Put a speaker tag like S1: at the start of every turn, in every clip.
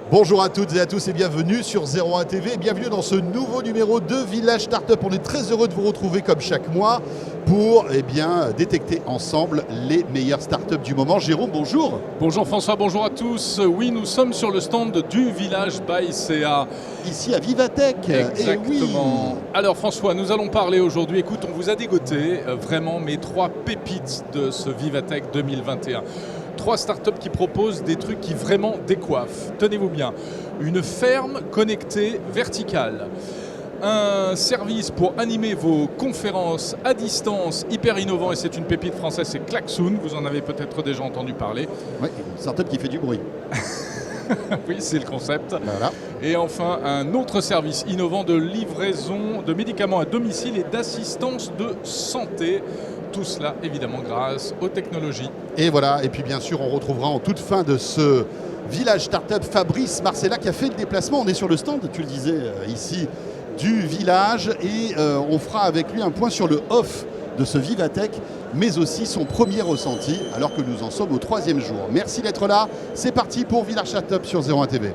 S1: Bonjour à toutes et à tous et bienvenue sur 01 TV et bienvenue dans ce nouveau numéro de Village Startup. On est très heureux de vous retrouver comme chaque mois pour détecter ensemble les meilleures startups du moment. Jérôme, bonjour.
S2: Bonjour François, bonjour à tous. Oui, nous sommes sur le stand du Village by CA.
S1: Ici à Vivatech.
S2: Exactement. Oui. Alors François, nous allons parler aujourd'hui, écoute, on vous a dégoté vraiment mes 3 pépites de ce Vivatech 2021. 3 startups qui proposent des trucs qui vraiment décoiffent. Tenez-vous bien, une ferme connectée verticale, un service pour animer vos conférences à distance hyper innovant, et c'est une pépite française, c'est Klaxoon, vous en avez peut-être déjà entendu parler.
S1: Oui, une startup qui fait du bruit.
S2: Oui, c'est le concept.
S1: Voilà.
S2: Et enfin, un autre service innovant de livraison de médicaments à domicile et d'assistance de santé. Tout cela, évidemment, grâce aux technologies.
S1: Et voilà, et puis bien sûr, on retrouvera en toute fin de ce Village Startup Fabrice Marcella qui a fait le déplacement. On est sur le stand, tu le disais, ici, du village. Et on fera avec lui un point sur le off de ce Vivatech, mais aussi son premier ressenti, alors que nous en sommes au 3e jour. Merci d'être là. C'est parti pour Village Startup sur 01 TV.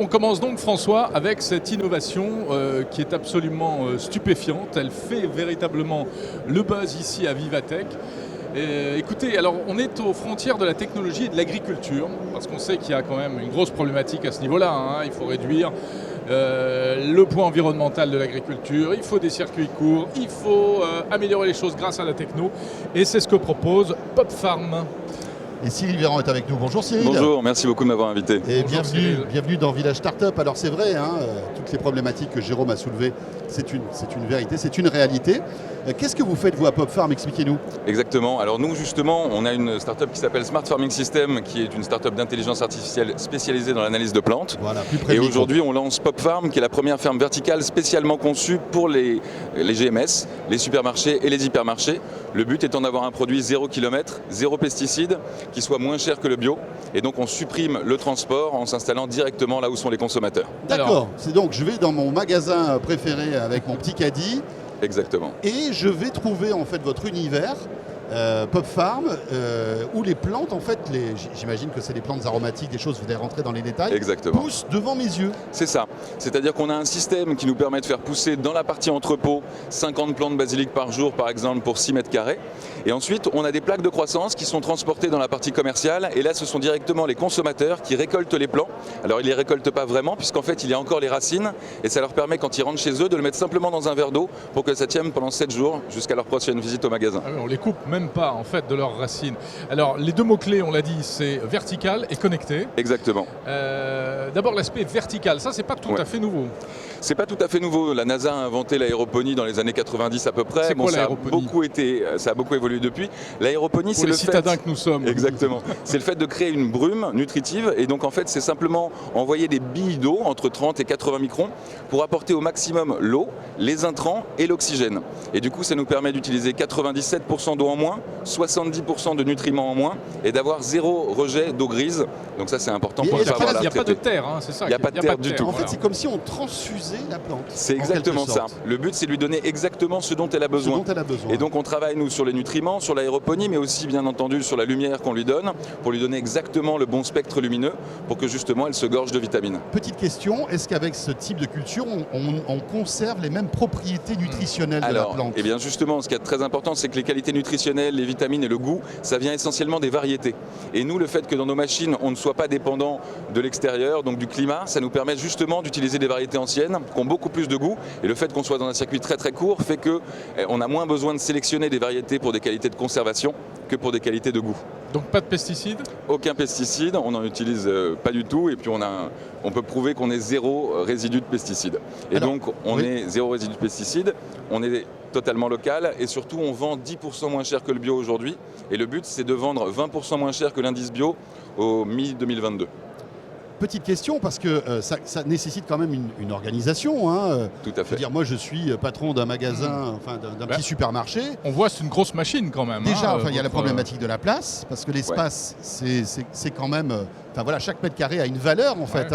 S2: On commence donc, François, avec cette innovation qui est absolument stupéfiante. Elle fait véritablement le buzz ici à Vivatech. Écoutez, alors on est aux frontières de la technologie et de l'agriculture, parce qu'on sait qu'il y a quand même une grosse problématique à ce niveau-là. Il faut réduire le poids environnemental de l'agriculture, il faut des circuits courts, il faut améliorer les choses grâce à la techno. Et c'est ce que propose PopFarm.
S1: Et Cyril Véran est avec nous. Bonjour Cyril.
S3: Bonjour, merci beaucoup de m'avoir invité.
S1: Et bienvenue dans Village Startup. Alors c'est vrai, toutes les problématiques que Jérôme a soulevées, c'est une vérité, c'est une réalité. Qu'est-ce que vous faites vous à PopFarm? Expliquez-nous.
S3: Exactement. Alors nous justement, on a une startup qui s'appelle Smart Farming System, qui est une startup d'intelligence artificielle spécialisée dans l'analyse de plantes.
S1: Voilà, plus près.
S3: Et aujourd'hui, on lance PopFarm, qui est la première ferme verticale spécialement conçue pour les GMS, les supermarchés et les hypermarchés. Le but étant d'avoir un produit 0 km, 0 pesticides, qui soit moins cher que le bio. Et donc on supprime le transport en s'installant directement là où sont les consommateurs.
S1: D'accord. C'est donc je vais dans mon magasin préféré avec mon petit caddie.
S3: Exactement.
S1: Et je vais trouver en fait votre univers, PopFarm, où les plantes, en fait, j'imagine que c'est des plantes aromatiques, des choses, vous allez rentrer dans les détails,
S3: exactement,
S1: poussent devant mes yeux.
S3: C'est ça. C'est-à-dire qu'on a un système qui nous permet de faire pousser dans la partie entrepôt 50 plantes basilic par jour, par exemple, pour 6 mètres carrés. Et ensuite, on a des plaques de croissance qui sont transportées dans la partie commerciale. Et là, ce sont directement les consommateurs qui récoltent les plants. Alors, ils ne les récoltent pas vraiment, puisqu'en fait, il y a encore les racines. Et ça leur permet, quand ils rentrent chez eux, de le mettre simplement dans un verre d'eau pour que ça tienne pendant 7 jours jusqu'à leur prochaine visite au magasin.
S2: On les coupe même pas en fait de leurs racines. Alors les 2 mots-clés, on l'a dit, c'est vertical et connecté.
S3: Exactement.
S2: D'abord l'aspect vertical, ça c'est pas tout à fait nouveau.
S3: C'est pas tout à fait nouveau. La NASA a inventé l'aéroponie dans les années 90 à peu près.
S2: C'est quoi l'aéroponie ?
S3: Ça a beaucoup évolué depuis. L'aéroponie, c'est
S2: le citadin que nous sommes.
S3: Exactement. C'est le fait de créer une brume nutritive. Et donc en fait, c'est simplement envoyer des billes d'eau entre 30 et 80 microns pour apporter au maximum l'eau, les intrants et l'oxygène. Et du coup, ça nous permet d'utiliser 97% d'eau en moins, 70% de nutriments en moins et d'avoir 0 rejet d'eau grise. Donc ça, c'est important pour ne pas avoir la traiter.
S2: Il n'y a pas de terre, c'est ça.
S3: Il n'y a pas de terre du tout.
S1: En fait, c'est comme si on transfusait la plante.
S3: C'est exactement ça. Le but, c'est de lui donner exactement ce dont elle a besoin. Et donc, on travaille, nous, sur les nutriments, sur l'aéroponie, mais aussi, bien entendu, sur la lumière qu'on lui donne, pour lui donner exactement le bon spectre lumineux, pour que, justement, elle se gorge de vitamines.
S1: Petite question, est-ce qu'avec ce type de culture, on conserve les mêmes propriétés nutritionnelles de la plante?
S3: Eh bien, justement, ce qui est très important, c'est que les qualités nutritionnelles, les vitamines et le goût, ça vient essentiellement des variétés. Et nous, le fait que dans nos machines, on ne soit pas dépendant de l'extérieur, donc du climat, ça nous permet justement d'utiliser des variétés anciennes qui ont beaucoup plus de goût. Et le fait qu'on soit dans un circuit très très court fait qu'on a moins besoin de sélectionner des variétés pour des qualités de conservation que pour des qualités de goût.
S2: Donc pas de pesticides?
S3: Aucun pesticide, on n'en utilise pas du tout. Et puis on peut prouver qu'on est 0 résidu de pesticides. Et alors, donc on est 0 résidu de pesticides, on est totalement local et surtout on vend 10% moins cher que le bio aujourd'hui. Et le but, c'est de vendre 20% moins cher que l'indice bio au mi-2022.
S1: Petite question, parce que ça nécessite quand même une organisation.
S3: Tout à fait.
S1: Dire, moi, je suis patron d'un magasin, d'un petit supermarché.
S2: On voit, c'est une grosse machine quand même.
S1: Déjà, il y a la problématique de la place, parce que l'espace, c'est quand même... chaque mètre carré a une valeur, en fait,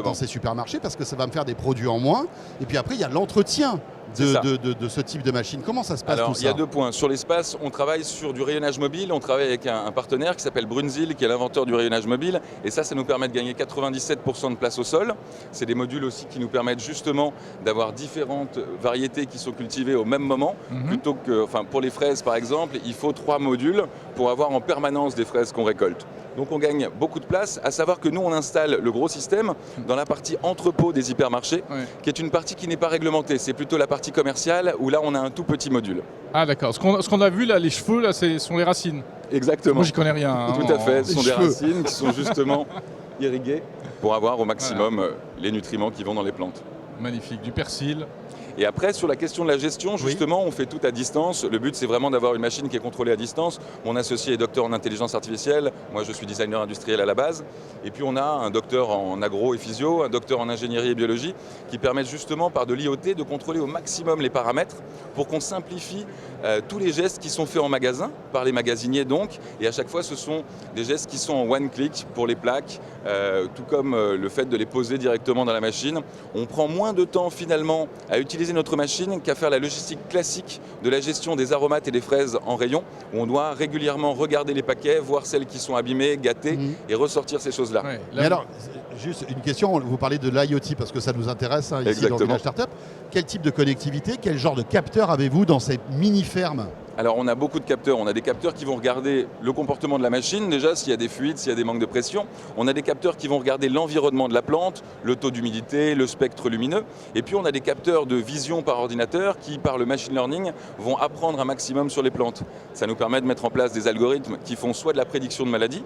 S1: dans ces supermarchés, parce que ça va me faire des produits en moins. Et puis après, il y a l'entretien de ce type de machine. Comment ça se passe
S3: Alors,
S1: tout ça?
S3: il y a 2 points. Sur l'espace, on travaille sur du rayonnage mobile. On travaille avec un partenaire qui s'appelle Brunzil, qui est l'inventeur du rayonnage mobile. Et ça nous permet de gagner 97% de place au sol. C'est des modules aussi qui nous permettent justement d'avoir différentes variétés qui sont cultivées au même moment. Plutôt que, pour les fraises par exemple, il faut 3 modules pour avoir en permanence des fraises qu'on récolte. Donc on gagne beaucoup de place, à savoir que nous on installe le gros système dans la partie entrepôt des hypermarchés, qui est une partie qui n'est pas réglementée, c'est plutôt la partie commerciale où là on a un tout petit module.
S2: Ah d'accord, ce qu'on a vu là, les cheveux là, ce sont les racines.
S3: Exactement.
S2: Moi j'y connais rien. Hein.
S3: Tout à fait, ce sont des
S1: cheveux.
S3: racines qui sont justement irriguées pour avoir au maximum les nutriments qui vont dans les plantes.
S2: Magnifique, du persil.
S3: Et après, sur la question de la gestion, justement, on fait tout à distance. Le but, c'est vraiment d'avoir une machine qui est contrôlée à distance. Mon associé est docteur en intelligence artificielle. Moi, je suis designer industriel à la base. Et puis, on a un docteur en agro et physio, un docteur en ingénierie et biologie, qui permettent justement, par de l'IoT, de contrôler au maximum les paramètres pour qu'on simplifie tous les gestes qui sont faits en magasin, par les magasiniers donc. Et à chaque fois, ce sont des gestes qui sont en one-click pour les plaques, tout comme le fait de les poser directement dans la machine. On prend moins de temps, finalement, à utiliser notre machine qu'à faire la logistique classique de la gestion des aromates et des fraises en rayon, où on doit régulièrement regarder les paquets, voir celles qui sont abîmées, gâtées, et ressortir ces choses-là.
S2: Ouais,
S1: Mais alors, juste une question, vous parlez de l'IoT parce que ça nous intéresse ici
S3: Exactement.
S1: dans Village Startup. Quel type de connectivité, quel genre de capteur avez-vous dans cette mini-ferme?
S3: Alors on a beaucoup de capteurs, on a des capteurs qui vont regarder le comportement de la machine, déjà s'il y a des fuites, s'il y a des manques de pression. On a des capteurs qui vont regarder l'environnement de la plante, le taux d'humidité, le spectre lumineux. Et puis on a des capteurs de vision par ordinateur qui, par le machine learning, vont apprendre un maximum sur les plantes. Ça nous permet de mettre en place des algorithmes qui font soit de la prédiction de maladies,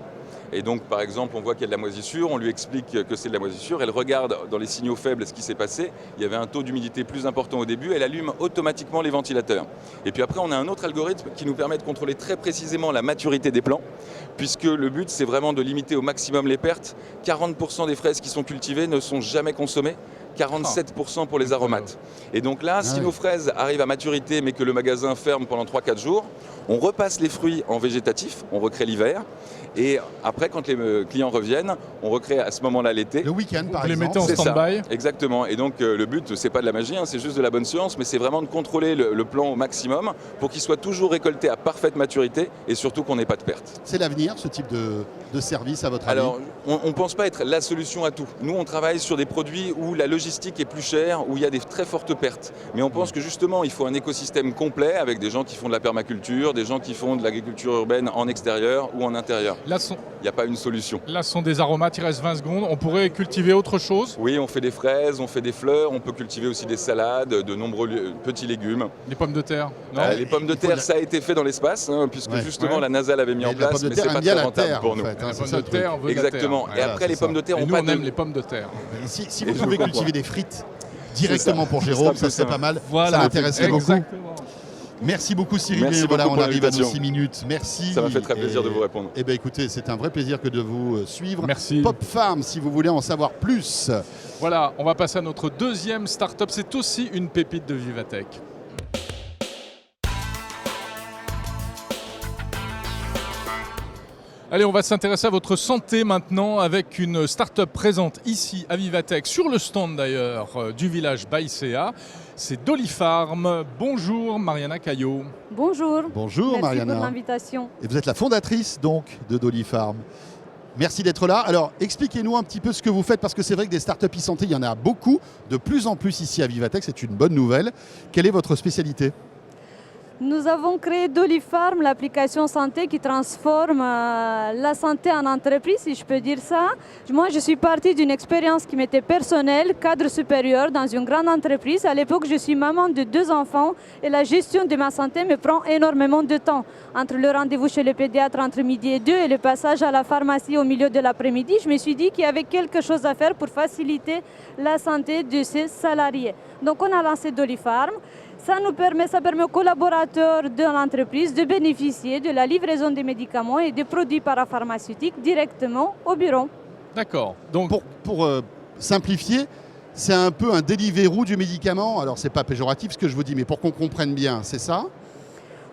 S3: et donc, par exemple, on voit qu'il y a de la moisissure, on lui explique que c'est de la moisissure, elle regarde dans les signaux faibles ce qui s'est passé, il y avait un taux d'humidité plus important au début, elle allume automatiquement les ventilateurs. Et puis après, on a un autre algorithme qui nous permet de contrôler très précisément la maturité des plants, puisque le but, c'est vraiment de limiter au maximum les pertes. 40% des fraises qui sont cultivées ne sont jamais consommées, 47% pour les aromates. Et donc là, si nos fraises arrivent à maturité, mais que le magasin ferme pendant 3-4 jours, on repasse les fruits en végétatif, on recrée l'hiver. Et après, quand les clients reviennent, on recrée à ce moment-là l'été.
S1: Le week-end, par
S2: les
S1: exemple.
S2: mettez en
S3: C'est ça,
S2: stand-by.
S3: exactement. Et donc le but, c'est pas de la magie, hein, c'est juste de la bonne science, mais c'est vraiment de contrôler le plan au maximum pour qu'il soit toujours récolté à parfaite maturité et surtout qu'on n'ait pas de perte.
S1: C'est l'avenir, ce type de service, à votre avis?
S3: Alors, on ne pense pas être la solution à tout. Nous, on travaille sur des produits où la logistique est plus chère, où il y a des très fortes pertes. Mais on pense que justement, il faut un écosystème complet avec des gens qui font de la permaculture, des gens qui font de l'agriculture urbaine en extérieur ou en intérieur.
S2: Là,
S3: Il n'y a pas une solution.
S2: ce sont des aromates, il reste 20 secondes. On pourrait cultiver autre chose.
S3: Oui, on fait des fraises, on fait des fleurs, on peut cultiver aussi des salades, de nombreux petits légumes.
S2: Les pommes de terre. Non
S3: Les pommes de terre, ça a été fait dans l'espace, hein, puisque justement
S2: Ouais.
S3: la NASA l'avait mis
S1: Mais
S3: en
S1: la
S3: place,
S1: pomme de
S3: mais
S1: terre
S3: c'est
S1: aime
S3: pas
S1: bien
S3: très
S1: la
S3: rentable
S1: terre,
S3: pour
S1: en
S3: nous.
S1: fait, hein,
S2: La
S1: c'est
S2: pomme
S1: ça
S2: de
S1: le truc.
S2: terre veut de la
S3: Exactement.
S2: terre.
S3: Et
S1: Voilà,
S3: après,
S1: c'est
S3: les pommes de terre,
S2: Et
S3: on
S2: nous,
S3: pas
S2: on aime
S3: de...
S2: les pommes de terre.
S1: Si
S3: Et
S1: vous
S3: je
S1: pouvez
S3: comprends.
S1: cultiver des frites directement pour
S3: Ce
S1: Jérôme,
S3: sera
S1: ça
S3: plus
S1: serait pas
S3: simple.
S1: mal.
S2: Voilà.
S1: Ça m'intéresserait beaucoup.
S2: Exactement.
S1: Merci beaucoup Cyril.
S3: Merci
S1: Voilà,
S3: beaucoup
S1: on
S3: pour
S1: arrive à nos
S3: l'invitation.
S1: 6 minutes. Merci.
S3: Ça m'a fait très plaisir de vous répondre.
S1: Eh bien écoutez, c'est un vrai plaisir que de vous suivre.
S2: Merci.
S1: Pop Farm, si vous voulez en savoir plus.
S2: Voilà, on va passer à notre deuxième start-up. C'est aussi une pépite de Vivatech. Allez, on va s'intéresser à votre santé maintenant avec une start-up présente ici à Vivatech, sur le stand d'ailleurs du village Baïséa. C'est Dolifarm. Bonjour Mariana Caillot.
S4: Bonjour.
S1: Bonjour
S4: Merci
S1: Mariana.
S4: pour l'invitation.
S1: Et vous êtes la fondatrice donc de Dolifarm. Merci d'être là. Alors expliquez-nous un petit peu ce que vous faites parce que c'est vrai que des startups e-santé, il y en a beaucoup, de plus en plus ici à Vivatech, c'est une bonne nouvelle. Quelle est votre spécialité ?
S4: Nous avons créé Dolifarm, l'application santé qui transforme la santé en entreprise, si je peux dire ça. Moi, je suis partie d'une expérience qui m'était personnelle, cadre supérieur dans une grande entreprise. À l'époque, je suis maman de 2 enfants et la gestion de ma santé me prend énormément de temps. Entre le rendez-vous chez le pédiatre entre midi et 2 et le passage à la pharmacie au milieu de l'après-midi, je me suis dit qu'il y avait quelque chose à faire pour faciliter la santé de ces salariés. Donc, on a lancé Dolifarm. Ça permet aux collaborateurs de l'entreprise de bénéficier de la livraison des médicaments et des produits parapharmaceutiques directement au bureau.
S2: D'accord. Donc,
S1: Pour simplifier, c'est un peu un Deliveroo du médicament. Alors c'est pas péjoratif ce que je vous dis, mais pour qu'on comprenne bien, c'est ça ?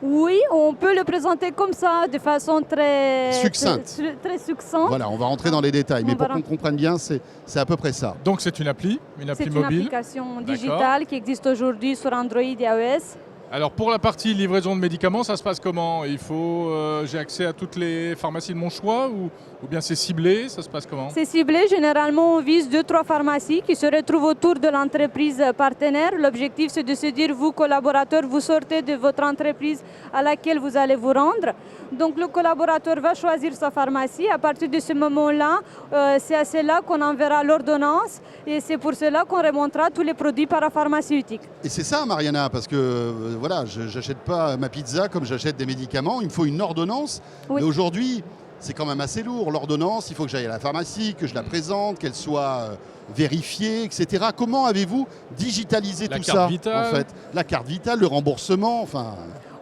S4: Oui, on peut le présenter comme ça, de façon très
S1: Succincte.
S4: très succincte.
S1: Voilà, on va rentrer dans les détails, mais pour qu'on comprenne bien, c'est à peu près ça.
S2: Donc c'est une appli
S4: C'est une
S2: mobile.
S4: application digitale qui existe aujourd'hui sur Android et iOS.
S2: Alors pour la partie livraison de médicaments, ça se passe comment? J'ai accès à toutes les pharmacies de mon choix ou bien c'est ciblé? Ça se passe comment?
S4: C'est ciblé, généralement on vise 2-3 pharmacies qui se retrouvent autour de l'entreprise partenaire. L'objectif c'est de se dire, vous collaborateurs, vous sortez de votre entreprise à laquelle vous allez vous rendre. Donc le collaborateur va choisir sa pharmacie. À partir de ce moment-là, c'est à cela qu'on enverra l'ordonnance et c'est pour cela qu'on remontera tous les produits parapharmaceutiques.
S1: Et c'est ça, Mariana, parce que voilà, je n'achète pas ma pizza comme j'achète des médicaments. Il me faut une ordonnance.
S4: Oui.
S1: Mais aujourd'hui, c'est quand même assez lourd. L'ordonnance, il faut que j'aille à la pharmacie, que je la présente, qu'elle soit vérifiée, etc. Comment avez-vous digitalisé
S2: La
S1: tout
S2: carte
S1: ça
S2: vitale.
S1: en fait? La carte vitale, le remboursement, enfin...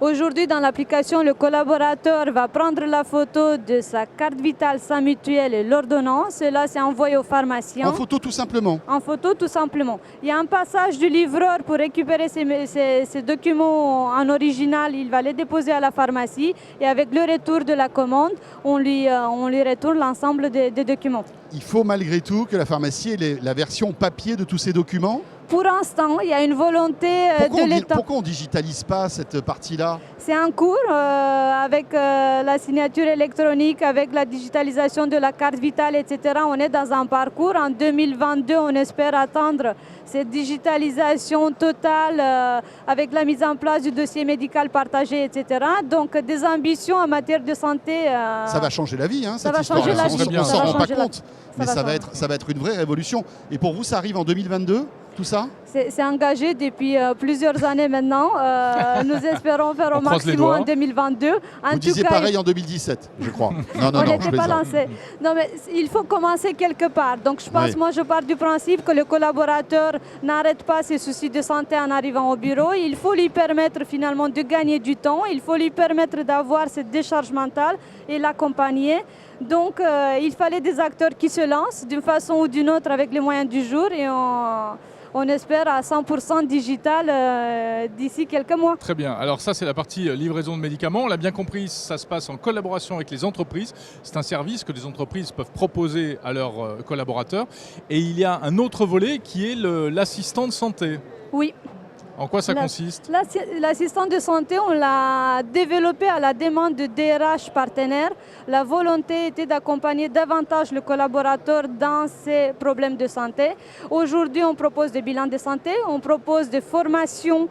S4: Aujourd'hui, dans l'application, le collaborateur va prendre la photo de sa carte vitale, sa mutuelle et l'ordonnance. Et là, c'est envoyé au pharmacien.
S1: En photo, tout simplement.
S4: En photo, tout simplement. Il y a un passage du livreur pour récupérer ces documents en original. Il va les déposer à la pharmacie. Et avec le retour de la commande, on lui retourne l'ensemble des documents.
S1: Il faut malgré tout que la pharmacie ait la version papier de tous ces documents.
S4: Pour l'instant, il y a une volonté de l'État.
S1: Pourquoi on ne digitalise pas cette partie-là?
S4: C'est en cours avec la signature électronique, avec la digitalisation de la carte vitale, etc. On est dans un parcours. En 2022, on espère atteindre cette digitalisation totale avec la mise en place du dossier médical partagé, etc. Donc des ambitions en matière de santé.
S1: Ça va changer la vie, hein,
S4: ça
S1: cette
S4: va
S1: histoire.
S4: changer la
S2: vie.
S1: On ne s'en rend pas
S4: changer la-
S1: compte, mais ça va être une vraie révolution. Et pour vous, ça arrive en 2022, tout ça?
S4: C'est engagé depuis plusieurs années maintenant. Nous espérons faire au
S2: croise les
S4: maximum
S2: doigts.
S4: en 2022.
S1: Vous disiez pareil en 2017, je crois. Non,
S4: On
S1: je
S4: n'était pas
S1: plaisante.
S4: lancé. Non, mais il faut commencer quelque part. Donc, je pense,
S1: Oui.
S4: moi, je pars du principe que le collaborateur n'arrête pas ses soucis de santé en arrivant au bureau. Il faut lui permettre finalement de gagner du temps. Il faut lui permettre d'avoir cette décharge mentale et l'accompagner. Donc, il fallait des acteurs qui se lancent d'une façon ou d'une autre avec les moyens du jour et on espère à 100% digital d'ici quelques mois.
S2: Très bien. Alors ça, c'est la partie livraison de médicaments. On l'a bien compris, ça se passe en collaboration avec les entreprises. C'est un service que les entreprises peuvent proposer à leurs collaborateurs. Et il y a un autre volet qui est l'assistant de santé.
S4: Oui.
S2: En quoi ça consiste?
S4: L'assistant de santé, on l'a développé à la demande de DRH partenaires. La volonté était d'accompagner davantage le collaborateur dans ses problèmes de santé. Aujourd'hui, on propose des bilans de santé, on propose des formations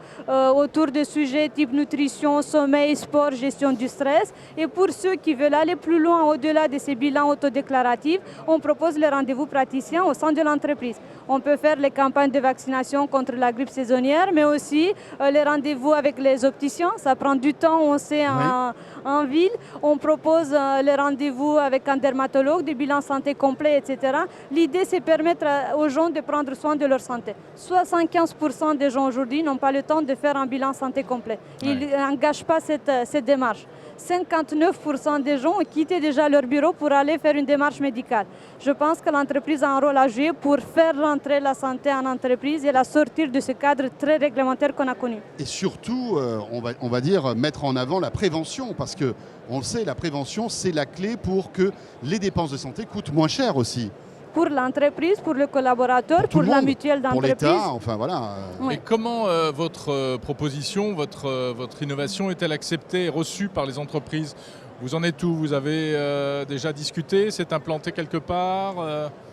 S4: autour de sujets type nutrition, sommeil, sport, gestion du stress. Et pour ceux qui veulent aller plus loin au-delà de ces bilans autodéclaratifs, on propose les rendez-vous praticiens au sein de l'entreprise. On peut faire les campagnes de vaccination contre la grippe saisonnière, mais aussi les rendez-vous avec les opticiens. Ça prend du temps, on sait, en ville. On propose les rendez-vous avec un dermatologue, des bilans santé complets, etc. L'idée, c'est permettre aux gens de prendre soin de leur santé. 75% des gens aujourd'hui n'ont pas le temps de faire un bilan santé complet. Ils n'engagent pas cette démarche. 59% des gens ont quitté déjà leur bureau pour aller faire une démarche médicale. Je pense que l'entreprise a un rôle à jouer pour faire rentrer la santé en entreprise et la sortir de ce cadre très réglementaire qu'on a connu.
S1: Et surtout, on va dire, mettre en avant la prévention, parce que on le sait, la prévention, c'est la clé pour que les dépenses de santé coûtent moins cher aussi.
S4: Pour l'entreprise, pour le collaborateur,
S1: Pour tout le
S4: la
S1: monde,
S4: mutuelle
S1: pour
S4: d'entreprise.
S1: l'État, enfin voilà.
S4: Oui.
S2: Et comment votre proposition, votre innovation est-elle acceptée et reçue par les entreprises? Vous en êtes où? Vous avez déjà discuté? C'est implanté quelque part?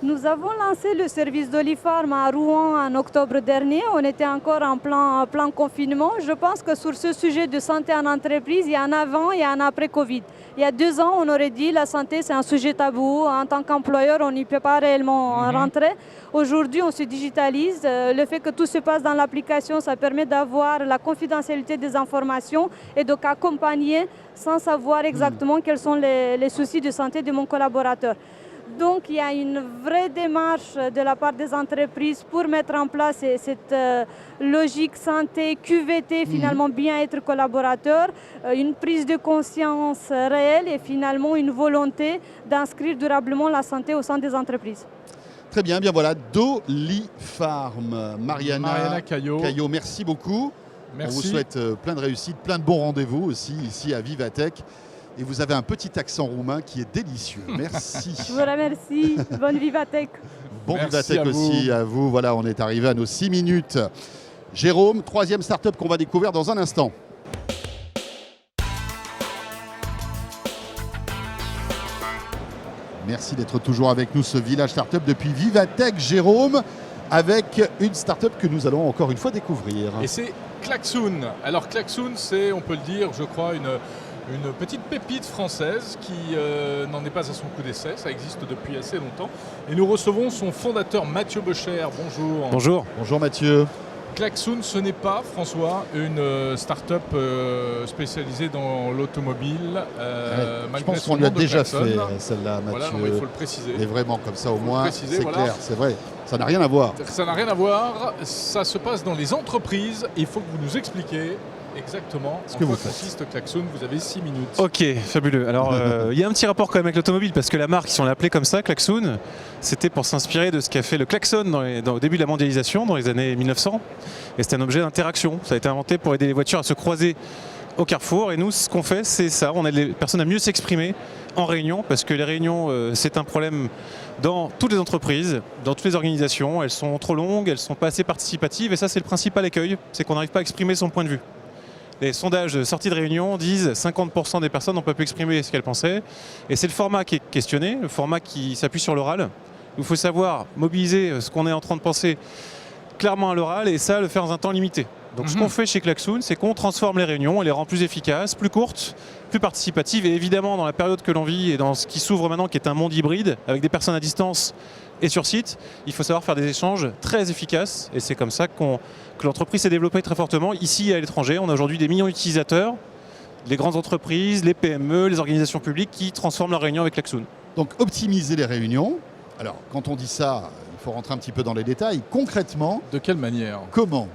S4: Nous avons lancé le service d'Olifarm à Rouen en octobre dernier. On était encore en plein confinement. Je pense que sur ce sujet de santé en entreprise, il y a un avant et un après Covid. Il y a 2 ans, on aurait dit la santé, c'est un sujet tabou. En tant qu'employeur, on n'y peut pas réellement rentrer. Aujourd'hui, on se digitalise. Le fait que tout se passe dans l'application, ça permet d'avoir la confidentialité des informations et donc accompagner sans savoir exactement quels sont les soucis de santé de mon collaborateur. Donc, il y a une vraie démarche de la part des entreprises pour mettre en place cette logique santé, QVT, finalement bien-être collaborateur, une prise de conscience réelle et finalement une volonté d'inscrire durablement la santé au sein des entreprises.
S1: Très bien, bien voilà, Dolifarm. Mariana
S2: Caillot.
S1: Caillot, merci beaucoup.
S2: Merci.
S1: On vous souhaite plein de réussite, plein de bons rendez-vous aussi ici à Vivatech. Et vous avez un petit accent roumain qui est délicieux. Merci.
S4: Je vous remercie. Bonne Vivatech.
S1: Bon
S2: Merci
S1: Vivatech
S2: à
S1: aussi à vous. Voilà, on est arrivé à nos 6 minutes. Jérôme, troisième start-up qu'on va découvrir dans un instant. Merci d'être toujours avec nous, ce village start-up depuis Vivatech, Jérôme, avec une start-up que nous allons encore une fois découvrir.
S2: Et c'est Klaxoon. Alors Klaxoon, c'est, on peut le dire, je crois, une petite pépite française qui n'en est pas à son coup d'essai. Ça existe depuis assez longtemps. Et nous recevons son fondateur Mathieu Becher. Bonjour.
S5: Bonjour.
S1: Bonjour Mathieu.
S2: Klaxoon, ce n'est pas, François, une start-up spécialisée dans l'automobile.
S1: Je pense qu'on lui a déjà fait celle-là, Mathieu.
S2: Voilà, non, il faut le préciser.
S1: Et vraiment comme ça au moins,
S2: préciser,
S1: c'est
S2: voilà.
S1: clair, c'est vrai. Ça n'a rien à voir.
S2: Ça n'a rien à voir. Ça se passe dans les entreprises. Il faut que vous nous expliquiez exactement
S1: Ce
S2: en
S1: que
S2: quoi
S1: vous faites.
S2: consiste Klaxoon. Vous avez 6 minutes.
S5: Ok, fabuleux. Alors, il y a un petit rapport quand même avec l'automobile, parce que la marque, si on l'appelait comme ça, Klaxoon, c'était pour s'inspirer de ce qu'a fait le klaxon au début de la mondialisation, dans les années 1900. Et c'était un objet d'interaction. Ça a été inventé pour aider les voitures à se croiser au carrefour. Et nous, ce qu'on fait, c'est ça. On aide les personnes à mieux s'exprimer en réunion, parce que les réunions, c'est un problème dans toutes les entreprises, dans toutes les organisations. Elles sont trop longues, elles ne sont pas assez participatives. Et ça, c'est le principal écueil, c'est qu'on n'arrive pas à exprimer son point de vue. Les sondages de sortie de réunion disent 50% des personnes n'ont pas pu exprimer ce qu'elles pensaient. Et c'est le format qui est questionné, le format qui s'appuie sur l'oral. Il faut savoir mobiliser ce qu'on est en train de penser clairement à l'oral et ça, le faire dans un temps limité. Donc ce qu'on fait chez Klaxoon, c'est qu'on transforme les réunions, on les rend plus efficaces, plus courtes, plus participatives. Et évidemment, dans la période que l'on vit et dans ce qui s'ouvre maintenant, qui est un monde hybride, avec des personnes à distance et sur site, il faut savoir faire des échanges très efficaces. Et c'est comme ça que l'entreprise s'est développée très fortement ici et à l'étranger. On a aujourd'hui des millions d'utilisateurs, les grandes entreprises, les PME, les organisations publiques qui transforment leurs réunions avec Klaxoon.
S1: Donc optimiser les réunions. Alors quand on dit ça, il faut rentrer un petit peu dans les détails. Concrètement,
S2: De quelle manière?
S1: comment?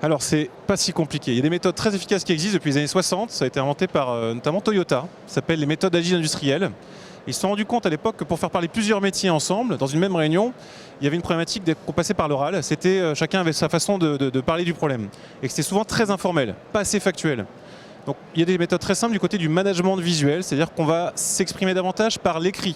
S5: Alors c'est pas si compliqué. Il y a des méthodes très efficaces qui existent depuis les années 60. Ça a été inventé par notamment Toyota. Ça s'appelle les méthodes agiles industrielles. Ils se sont rendus compte à l'époque que pour faire parler plusieurs métiers ensemble, dans une même réunion, il y avait une problématique qu'on passait par l'oral. C'était chacun avait sa façon de parler du problème. Et que c'était souvent très informel, pas assez factuel. Donc il y a des méthodes très simples du côté du management visuel, c'est-à-dire qu'on va s'exprimer davantage par l'écrit,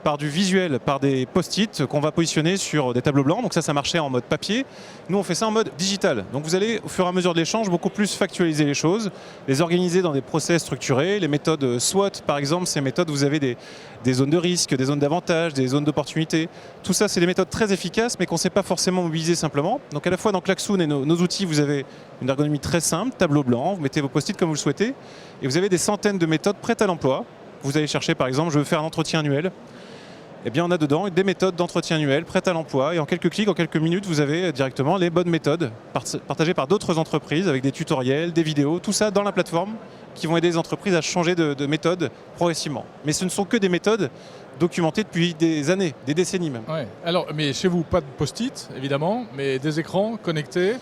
S5: par du visuel, par des post-it qu'on va positionner sur des tableaux blancs. Donc ça marchait en mode papier. Nous, on fait ça en mode digital. Donc vous allez, au fur et à mesure de l'échange, beaucoup plus factualiser les choses, les organiser dans des process structurés. Les méthodes SWOT, par exemple, ces méthodes, vous avez des zones de risque, des zones d'avantage, des zones d'opportunité. Tout ça, c'est des méthodes très efficaces, mais qu'on ne sait pas forcément mobiliser simplement. Donc à la fois dans Klaxoon et nos outils, vous avez une ergonomie très simple, tableau blanc, vous mettez vos post-it comme vous le souhaitez, et vous avez des centaines de méthodes prêtes à l'emploi. Vous allez chercher, par exemple, je veux faire un entretien annuel. Eh bien, on a dedans des méthodes d'entretien annuel prêtes à l'emploi. Et en quelques clics, en quelques minutes, vous avez directement les bonnes méthodes partagées par d'autres entreprises avec des tutoriels, des vidéos, tout ça dans la plateforme qui vont aider les entreprises à changer de méthode progressivement. Mais ce ne sont que des méthodes documentées depuis des années, des décennies même.
S2: Ouais. Alors, mais chez vous, pas de post-it, évidemment, mais des écrans connectés.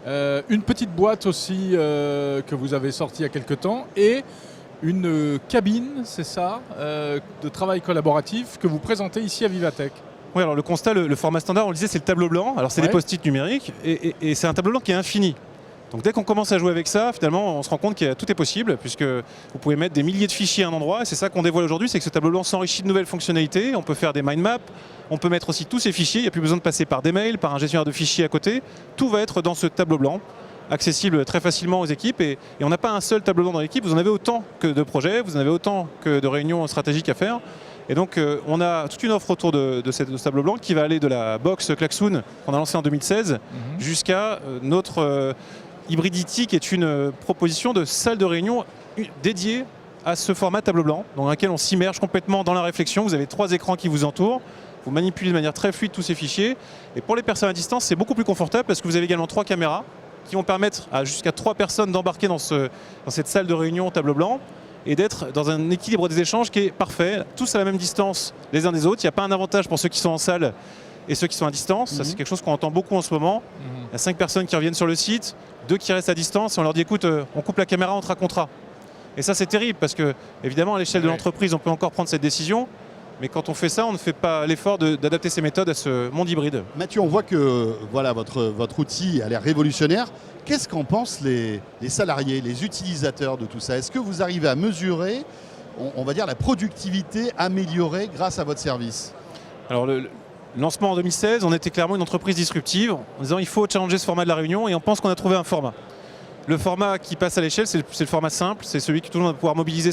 S2: Une petite boîte aussi que vous avez sortie il y a quelques temps et une cabine, c'est ça, de travail collaboratif que vous présentez ici à Vivatech.
S5: Oui, alors le constat, le format standard, on le disait, c'est le tableau blanc. Alors c'est des post-it numériques et c'est un tableau blanc qui est infini. Donc dès qu'on commence à jouer avec ça, finalement, on se rend compte que tout est possible puisque vous pouvez mettre des milliers de fichiers à un endroit. Et c'est ça qu'on dévoile aujourd'hui, c'est que ce tableau blanc s'enrichit de nouvelles fonctionnalités. On peut faire des mind maps, on peut mettre aussi tous ces fichiers. Il n'y a plus besoin de passer par des mails, par un gestionnaire de fichiers à côté. Tout va être dans ce tableau blanc, accessible très facilement aux équipes. Et on n'a pas un seul tableau blanc dans l'équipe. Vous en avez autant que de projets, vous en avez autant que de réunions stratégiques à faire. Et donc on a toute une offre autour de ce tableau blanc qui va aller de la box Klaxoon qu'on a lancée en 2016 jusqu'à notre Hybridity qui est une proposition de salle de réunion dédiée à ce format tableau blanc dans lequel on s'immerge complètement dans la réflexion. Vous avez 3 écrans qui vous entourent. Vous manipulez de manière très fluide tous ces fichiers. Et pour les personnes à distance, c'est beaucoup plus confortable parce que vous avez également 3 caméras qui vont permettre à jusqu'à 3 personnes d'embarquer dans cette salle de réunion tableau blanc et d'être dans un équilibre des échanges qui est parfait, tous à la même distance les uns des autres. Il n'y a pas un avantage pour ceux qui sont en salle et ceux qui sont à distance. Ça, c'est quelque chose qu'on entend beaucoup en ce moment. Il y a 5 personnes qui reviennent sur le site, 2 qui restent à distance et on leur dit écoute, on coupe la caméra, on te racontera. Et ça, c'est terrible parce que, évidemment, à l'échelle de l'entreprise, on peut encore prendre cette décision. Mais quand on fait ça, on ne fait pas l'effort d'adapter ces méthodes à ce monde hybride.
S1: Mathieu, on voit que voilà, votre outil a l'air révolutionnaire. Qu'est-ce qu'en pensent les salariés, les utilisateurs de tout ça? Est-ce que vous arrivez à mesurer, on va dire, la productivité améliorée grâce à votre service?
S5: Alors le lancement en 2016, on était clairement une entreprise disruptive en disant il faut challenger ce format de la réunion et on pense qu'on a trouvé un format. Le format qui passe à l'échelle, c'est le format simple, c'est celui que tout le monde va pouvoir mobiliser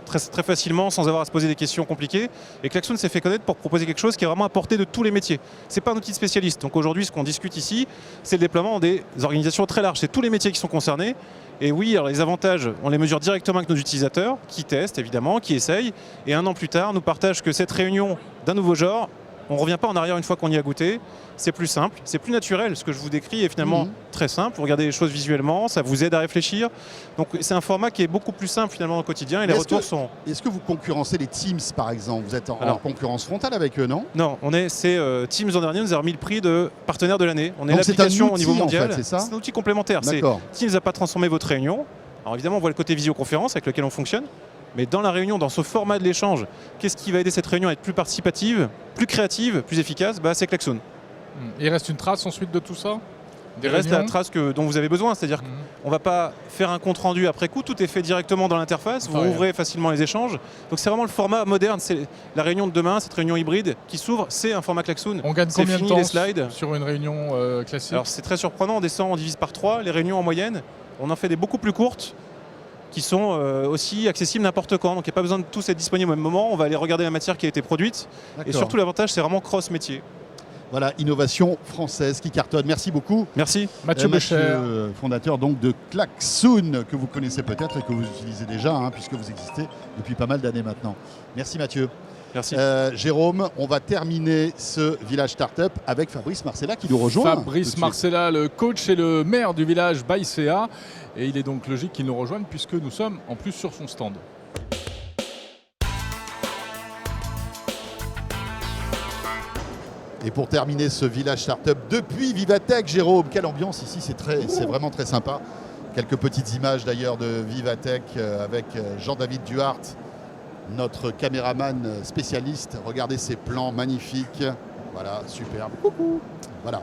S5: très facilement sans avoir à se poser des questions compliquées. Et Klaxoon s'est fait connaître pour proposer quelque chose qui est vraiment à portée de tous les métiers. Ce n'est pas un outil de spécialiste. Donc aujourd'hui, ce qu'on discute ici, c'est le déploiement des organisations très larges. C'est tous les métiers qui sont concernés. Et oui, alors les avantages, on les mesure directement avec nos utilisateurs, qui testent évidemment, qui essayent. Et un an plus tard, nous partagent que cette réunion d'un nouveau genre, on ne revient pas en arrière une fois qu'on y a goûté. C'est plus simple, c'est plus naturel. Ce que je vous décris est finalement très simple. Vous regardez les choses visuellement, ça vous aide à réfléchir. Donc c'est un format qui est beaucoup plus simple finalement dans le quotidien et les retours sont...
S1: Est-ce que vous concurrencez les Teams par exemple? Vous êtes en concurrence frontale avec eux, non?
S5: Non, c'est Teams l'an dernier nous a remis le prix de partenaire de l'année. On est
S1: Donc
S5: l'application au niveau mondial.
S1: En fait, c'est
S5: un outil complémentaire. Teams n'a pas transformé votre réunion. Alors évidemment, on voit le côté visioconférence avec lequel on fonctionne. Mais dans la réunion, dans ce format de l'échange, qu'est-ce qui va aider cette réunion à être plus participative, plus créative, plus efficace? C'est Klaxoon.
S2: Il reste une trace ensuite de tout ça?
S5: Il reste la trace dont vous avez besoin, c'est-à-dire qu'on ne va pas faire un compte rendu après coup, tout est fait directement dans l'interface, vous ouvrez facilement les échanges. Donc c'est vraiment le format moderne, c'est la réunion de demain, cette réunion hybride qui s'ouvre, c'est un format Klaxoon.
S2: On gagne combien de temps
S5: les slides
S2: sur une réunion classique?
S5: Alors c'est très surprenant, on descend, on divise par 3 les réunions en moyenne, on en fait des beaucoup plus courtes, qui sont aussi accessibles n'importe quand. Donc il n'y a pas besoin de tous être disponibles au même moment. On va aller regarder la matière qui a été produite. Et surtout l'avantage, c'est vraiment cross-métier.
S1: Voilà, innovation française qui cartonne. Merci beaucoup.
S5: Merci.
S2: Mathieu Bécher,
S1: fondateur donc de Klaxoon, que vous connaissez peut-être et que vous utilisez déjà, puisque vous existez depuis pas mal d'années maintenant. Merci Mathieu.
S5: Merci.
S1: Jérôme, on va terminer ce village startup avec Fabrice Marcella qui nous rejoint.
S2: Fabrice Marcella, le coach et le maire du village Baïséa. Et il est donc logique qu'il nous rejoigne puisque nous sommes en plus sur son stand.
S1: Et pour terminer ce village startup depuis Vivatech, Jérôme, quelle ambiance ici, c'est vraiment très sympa. Quelques petites images d'ailleurs de Vivatech avec Jean-David Duhart, notre caméraman spécialiste. Regardez ces plans magnifiques. Voilà, superbe. Coucou. Voilà.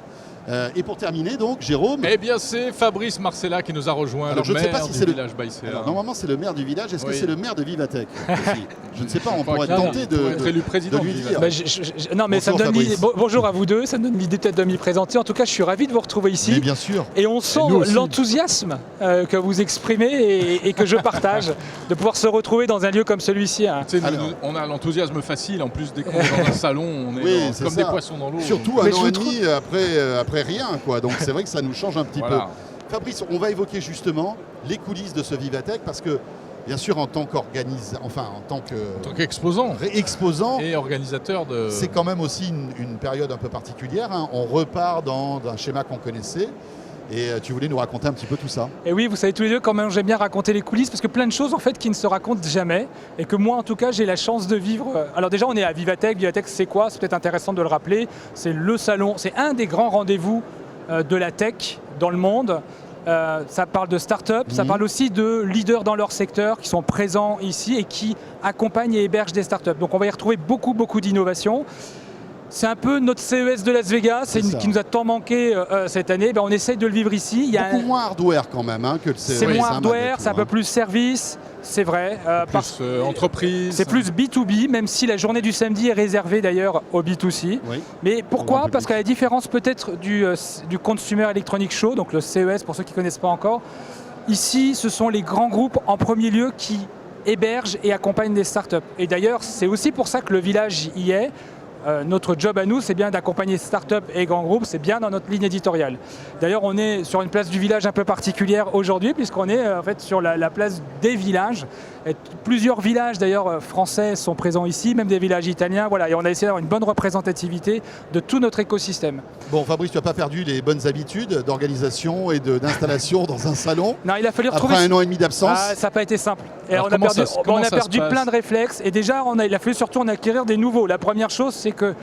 S1: Et pour terminer donc, Jérôme...
S2: Eh bien c'est Fabrice Marcella qui nous a rejoint,
S1: alors,
S2: le maire du village Baïséa.
S1: Alors normalement c'est le maire du village, est-ce que c'est le maire de Vivatech aussi? Je ne sais pas, on pourrait tenter de
S2: élu président
S1: lui dire.
S6: Non mais bonjour, ça me donne l'idée. Bonjour à vous deux, ça me donne l'idée peut-être de m'y présenter. En tout cas je suis ravi de vous retrouver ici.
S1: Mais bien sûr.
S6: Et on sent l'enthousiasme que vous exprimez et que je partage de pouvoir se retrouver dans un lieu comme celui-ci.
S2: On a l'enthousiasme facile, en plus dès qu'on est dans un salon, on est comme des poissons dans l'eau.
S1: Surtout un an et demi après rien quoi. Donc c'est vrai que ça nous change un petit peu. Fabrice, on va évoquer justement les coulisses de ce Vivatech parce que bien sûr en tant
S2: qu'exposant
S1: et
S2: organisateur de...
S1: C'est quand même aussi une période un peu particulière. On repart d'un schéma qu'on connaissait. Et tu voulais nous raconter un petit peu tout ça.
S6: Et oui, vous savez tous les deux quand même j'aime bien raconter les coulisses parce que plein de choses en fait qui ne se racontent jamais et que moi en tout cas j'ai la chance de vivre. Alors déjà on est à Vivatech. Vivatech c'est quoi? C'est peut-être intéressant de le rappeler. C'est le salon, c'est un des grands rendez-vous de la tech dans le monde. Ça parle de start-up, ça parle aussi de leaders dans leur secteur qui sont présents ici et qui accompagnent et hébergent des start-up. Donc on va y retrouver beaucoup d'innovations. C'est un peu notre CES de Las Vegas qui nous a tant manqué cette année. On essaye de le vivre ici.
S1: Il y a beaucoup moins hardware quand même que le CES.
S6: C'est moins hardware, c'est un peu plus service, c'est vrai.
S2: Plus entreprise.
S6: C'est plus B2B, même si la journée du samedi est réservée d'ailleurs au B2C. Oui. Mais pourquoi? Parce qu'à la différence peut-être du Consumer Electronics Show, donc le CES pour ceux qui ne connaissent pas encore, ici ce sont les grands groupes en premier lieu qui hébergent et accompagnent des startups. Et d'ailleurs c'est aussi pour ça que le village y est. Notre job à nous, c'est bien d'accompagner start-up et grands groupes, c'est bien dans notre ligne éditoriale. D'ailleurs, on est sur une place du village un peu particulière aujourd'hui, puisqu'on est en fait sur la place des villages. Et plusieurs villages d'ailleurs français sont présents ici, même des villages italiens. Voilà, et on a essayé d'avoir une bonne représentativité de tout notre écosystème.
S1: Bon, Fabrice, tu n'as pas perdu les bonnes habitudes d'organisation et d'installation dans un salon?
S6: Non, il a fallu retrouver...
S1: Après un an et demi d'absence.
S6: Ça n'a pas été simple. Et on a perdu plein de réflexes. Et déjà, il a fallu surtout en acquérir des nouveaux. La première chose, c'est que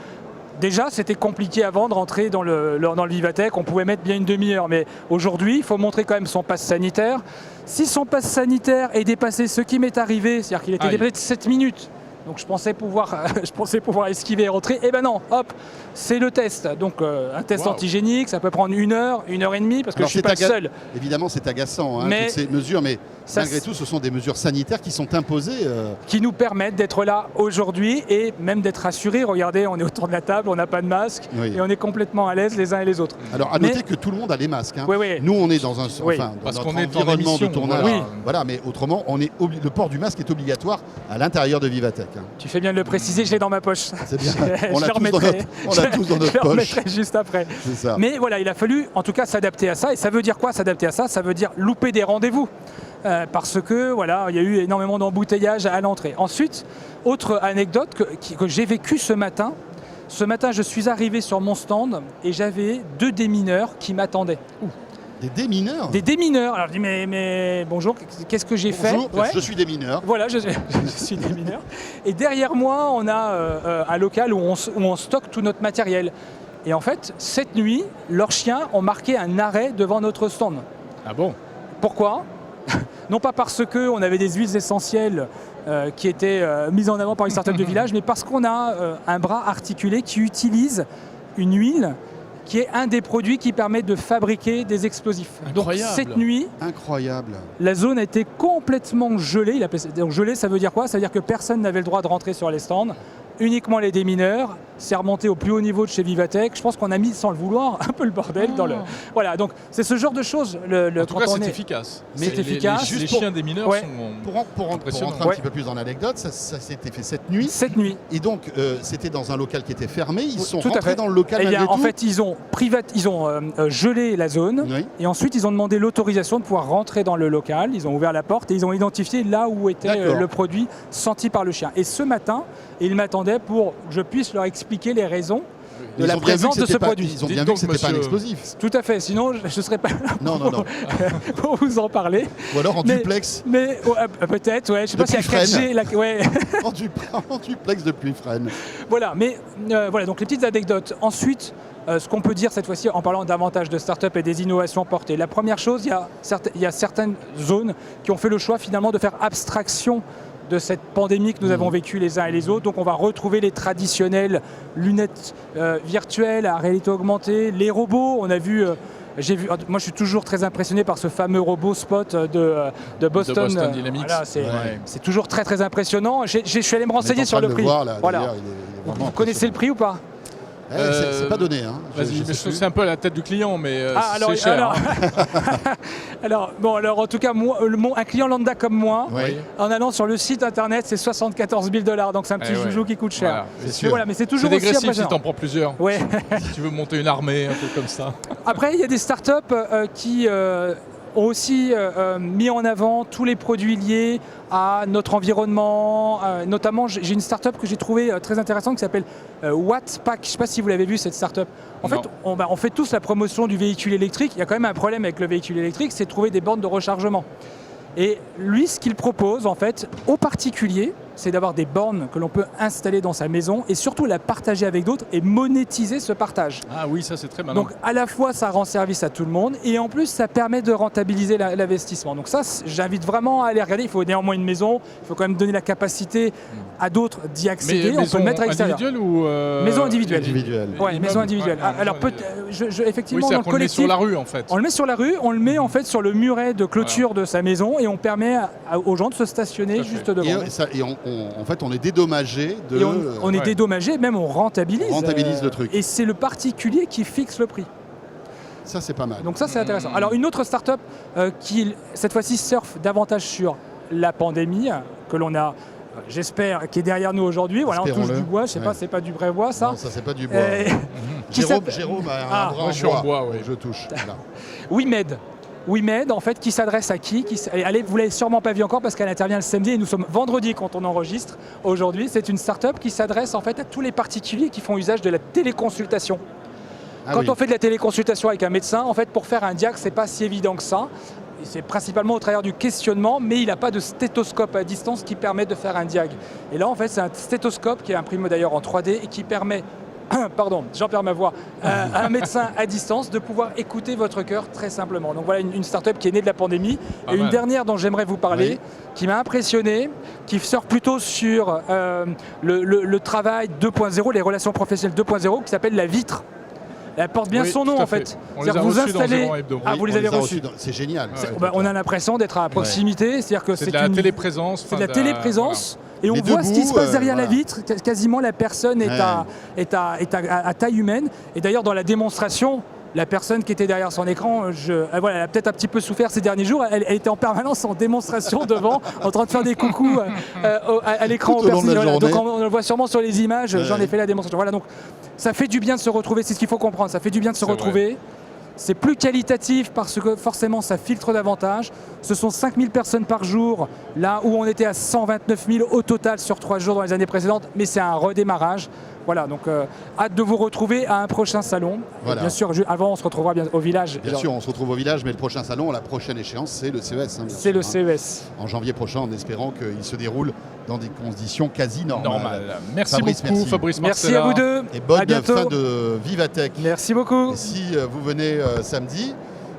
S6: déjà, c'était compliqué avant de rentrer dans le Vivatech. On pouvait mettre bien une demi-heure. Mais aujourd'hui, il faut montrer quand même son pass sanitaire. Si son pass sanitaire est dépassé, ce qui m'est arrivé, c'est-à-dire qu'il était dépassé de 7 minutes, Donc je pensais pouvoir esquiver et rentrer. Eh ben non, hop, c'est le test. Donc un test antigénique, ça peut prendre 1 heure, 1 heure et demie, parce que je ne suis pas le seul.
S1: Évidemment, c'est agaçant, toutes ces mesures, mais malgré tout, ce sont des mesures sanitaires qui sont imposées.
S6: Qui nous permettent d'être là aujourd'hui et même d'être rassurés. Regardez, on est autour de la table, on n'a pas de masque et on est complètement à l'aise les uns et les autres.
S1: Alors à noter que tout le monde a les masques.
S6: Oui.
S1: Nous, on est dans un
S2: parce
S1: dans
S2: qu'on
S1: notre
S2: est en
S1: environnement
S2: émission,
S1: de tournage.
S2: voilà.
S1: Mais autrement, le port du masque est obligatoire à l'intérieur de Vivatech.
S6: Tu fais bien de le préciser, je l'ai dans ma poche.
S1: C'est bien.
S6: On l'a tous
S1: dans notre
S6: poche. Je le
S1: poche.
S6: remettrai juste après.
S1: C'est ça.
S6: Mais voilà, il a fallu en tout cas s'adapter à ça. Et ça veut dire quoi s'adapter à ça? Ça veut dire louper des rendez-vous. Parce que voilà, il y a eu énormément d'embouteillages à l'entrée. Ensuite, autre anecdote que j'ai vécue ce matin. Ce matin, je suis arrivé sur mon stand et j'avais 2 démineurs qui m'attendaient.
S1: Des démineurs? Des
S6: démineurs. Alors je dis mais bonjour, qu'est-ce que j'ai fait?
S1: Je suis démineur.
S6: Voilà, je suis démineur. Et derrière moi, on a un local où on stocke tout notre matériel. Et en fait, cette nuit, leurs chiens ont marqué un arrêt devant notre stand.
S2: Ah bon?
S6: Pourquoi? Non pas parce qu'on avait des huiles essentielles qui étaient mises en avant par une start-up de village, mais parce qu'on a un bras articulé qui utilise une huile qui est un des produits qui permet de fabriquer des explosifs.
S2: Incroyable.
S6: Donc cette nuit, la zone a été complètement gelée. Donc gelée, ça veut dire quoi? Ça veut dire que personne n'avait le droit de rentrer sur les stands. Uniquement les démineurs, c'est remonté au plus haut niveau de chez Vivatech. Je pense qu'on a mis, sans le vouloir, un peu le bordel dans le... Voilà, donc c'est ce genre de choses.
S2: En tout cas, c'est efficace.
S6: C'est efficace.
S2: Les chiens démineurs sont
S1: pour rentrer un petit peu plus dans l'anecdote, ça s'était fait cette nuit.
S6: Cette nuit.
S1: Et donc, c'était dans un local qui était fermé. Ils sont rentrés dans le local malgré tout.
S6: En fait, ils ont gelé la zone. Et ensuite, ils ont demandé l'autorisation de pouvoir rentrer dans le local. Ils ont ouvert la porte et ils ont identifié là où était le produit senti par le chien. Et ce matin, ils m'attendaient pour que je puisse leur expliquer les raisons de la présence de ce produit.
S1: Ils ont bien vu que ce n'était pas un explosif.
S6: Tout à fait, sinon je ne serais pas là pour vous en parler.
S1: Ou alors en duplex.
S6: Mais peut-être, je ne sais pas si à 4G...
S1: en duplex depuis Fresnes.
S6: Voilà, mais voilà, donc les petites anecdotes. Ensuite, ce qu'on peut dire cette fois-ci en parlant davantage de start-up et des innovations portées. La première chose, il y a certaines zones qui ont fait le choix finalement de faire abstraction de cette pandémie que nous avons vécue les uns et les autres. Donc on va retrouver les traditionnelles lunettes virtuelles à réalité augmentée, les robots. On a vu, moi je suis toujours très impressionné par ce fameux robot Spot de Boston.
S2: Dynamics.
S6: Voilà, c'est toujours très très impressionnant. Je suis allé me renseigner sur le prix.
S1: Voilà.
S6: Vous connaissez le prix ou pas?
S1: C'est pas donné.
S2: Vas-y, c'est un peu à la tête du client, mais c'est cher.
S6: Alors, en tout cas, un client lambda comme moi, en allant sur le site internet, c'est 74 000 $. Donc c'est un petit joujou qui coûte cher. Mais c'est toujours aussi
S2: dégressif
S6: impressionnant.
S2: si t'en prends plusieurs. Si tu veux monter une armée, un peu comme ça.
S6: Après, il y a des startups qui ont aussi mis en avant tous les produits liés à notre environnement. Notamment, j'ai une startup que j'ai trouvée très intéressante qui s'appelle Wattpack. Je ne sais pas si vous l'avez vu, cette startup. En fait, on fait tous la promotion du véhicule électrique. Il y a quand même un problème avec le véhicule électrique, c'est de trouver des bornes de rechargement. Et lui, ce qu'il propose, en fait, aux particuliers, c'est d'avoir des bornes que l'on peut installer dans sa maison et surtout la partager avec d'autres et monétiser ce partage.
S2: Ah oui, ça c'est très malin.
S6: Donc à la fois ça rend service à tout le monde et en plus ça permet de rentabiliser l'investissement. Donc ça, j'invite vraiment à aller regarder. Il faut néanmoins une maison, il faut quand même donner la capacité à d'autres d'y accéder.
S2: Mais
S6: on peut le mettre à l'extérieur.
S2: Individuelle ou
S6: maison individuelle.
S1: Ouais,
S6: maison individuelle. Alors effectivement,
S2: oui, on le met sur la rue en fait.
S6: On le met sur la rue, on le met en fait sur le muret de clôture de sa maison et on permet aux gens de se stationner juste devant.
S1: En fait, on est dédommagé de...
S6: On est dédommagé, même on rentabilise.
S1: On rentabilise le truc.
S6: Et c'est le particulier qui fixe le prix.
S1: Ça, c'est pas mal.
S6: Donc ça, c'est intéressant. Alors, une autre start-up qui, cette fois-ci, surfe davantage sur la pandémie, que l'on a, j'espère, qui est derrière nous aujourd'hui. Voilà, on touche du bois. Je sais pas, c'est pas du vrai bois, ça.
S1: Non, ça, c'est pas du bois. Jérôme a un bras en bois. Je touche. Voilà.
S6: WeMed, en fait, qui s'adresse à qui allez, vous ne l'avez sûrement pas vu encore parce qu'elle intervient le samedi et nous sommes vendredi quand on enregistre aujourd'hui. C'est une start-up qui s'adresse en fait à tous les particuliers qui font usage de la téléconsultation. Quand on fait de la téléconsultation avec un médecin, en fait, pour faire un diag, c'est pas si évident que ça. C'est principalement au travers du questionnement, mais il n'a pas de stéthoscope à distance qui permet de faire un diag. Et là, en fait, c'est un stéthoscope qui est imprimé d'ailleurs en 3D et qui permet pardon, j'en perds ma voix, un médecin à distance, de pouvoir écouter votre cœur très simplement. Donc voilà une start-up qui est née de la pandémie. Et une dernière dont j'aimerais vous parler, qui m'a impressionné, qui sort plutôt sur le travail 2.0, les relations professionnelles 2.0, qui s'appelle La Vitre. Elle porte bien son nom en fait.
S2: On les a reçus dans Géant Hebdo.
S6: Ah, vous les avez reçus.
S1: C'est génial.
S6: On a l'impression d'être à proximité, c'est-à-dire que
S2: c'est de la téléprésence.
S6: C'est de la téléprésence. Et on voit ce qui se passe derrière la vitre. Quasiment la personne est à taille humaine. Et d'ailleurs, dans la démonstration, la personne qui était derrière son écran, elle a peut-être un petit peu souffert ces derniers jours. Elle était en permanence en démonstration devant, en train de faire des coucous à l'écran aux personnes. Donc on le voit sûrement sur les images. J'en ai fait la démonstration. Voilà, donc ça fait du bien de se retrouver. C'est ce qu'il faut comprendre. Ça fait du bien de se retrouver. C'est plus qualitatif parce que forcément ça filtre davantage. Ce sont 5000 personnes par jour, là où on était à 129 000 au total sur 3 jours dans les années précédentes, mais c'est un redémarrage. Voilà, donc hâte de vous retrouver à un prochain salon. Bien sûr, avant on se retrouvera au village.
S1: Bien sûr, on se retrouve au village, mais le prochain salon, la prochaine échéance, c'est le CES.
S6: C'est le CES.
S1: En janvier prochain, en espérant qu'il se déroule dans des conditions quasi normales.
S2: Merci beaucoup Fabrice Marcella.
S6: Merci à vous deux.
S1: Et bonne fin de Vivatech.
S6: Merci beaucoup.
S1: Et si vous venez samedi,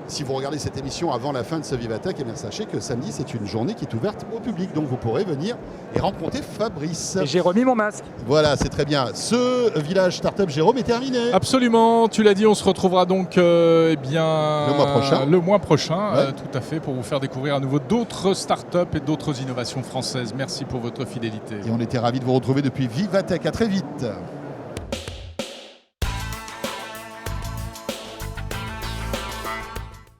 S1: si vous regardez cette émission avant la fin de ce Vivatech, eh bien sachez que samedi, c'est une journée qui est ouverte au public. Donc vous pourrez venir et rencontrer Fabrice.
S6: Et j'ai remis mon masque.
S1: Voilà, c'est très bien. Ce village Startup Jérôme est terminé.
S2: Absolument, tu l'as dit, on se retrouvera donc le mois prochain. Tout à fait, pour vous faire découvrir à nouveau d'autres startups et d'autres innovations françaises. Merci pour votre fidélité.
S1: Et on était ravis de vous retrouver depuis Vivatech. À très vite.